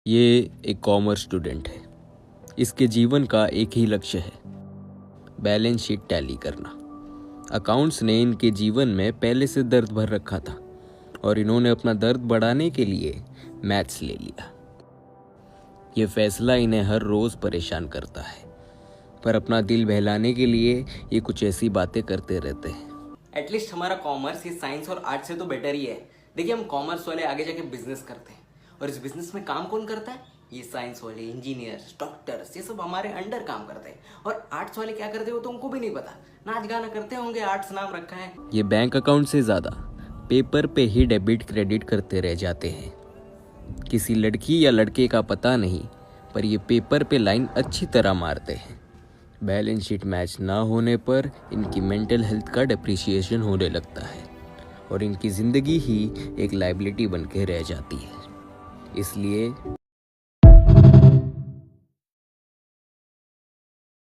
ये एक commerce student है। इसके जीवन का एक ही लक्ष्य है, बैलेंस शीट टैली करना। अकाउंट्स ने इनके जीवन में पहले से दर्द भर रखा था और इन्होंने अपना दर्द बढ़ाने के लिए मैथ्स ले लिया। ये फैसला इन्हें हर रोज़ परेशान करता है, पर अपना दिल बहलाने के लिए ये कुछ ऐसी बातें करते रहते हैं। एटलीस्ट हमारा कॉमर्स ये साइंस और आर्ट से तो बेटर ही है। देखिए, हम कॉमर्स वाले आगे जाके बिजनेस करते हैं और इस बिजनेस में काम कौन करता है? ये साइंस वाले, इंजीनियर्स, डॉक्टर्स, ये सब हमारे अंडर काम करते हैं। और आर्ट्स वाले क्या करते हैं वो तो उनको भी नहीं पता। नाच गाना करते होंगे, आर्ट्स नाम रखा है। ये बैंक अकाउंट से ज़्यादा पेपर पे ही डेबिट क्रेडिट करते रह जाते हैं। किसी लड़की या लड़के का पता नहीं, पर ये पेपर पे लाइन अच्छी तरह मारते हैं। बैलेंस शीट मैच ना होने पर इनकी मेंटल हेल्थ का डिप्रिसिएशन होने लगता है और इनकी ज़िंदगी ही एक लायबिलिटी बन के रह जाती है। इसलिए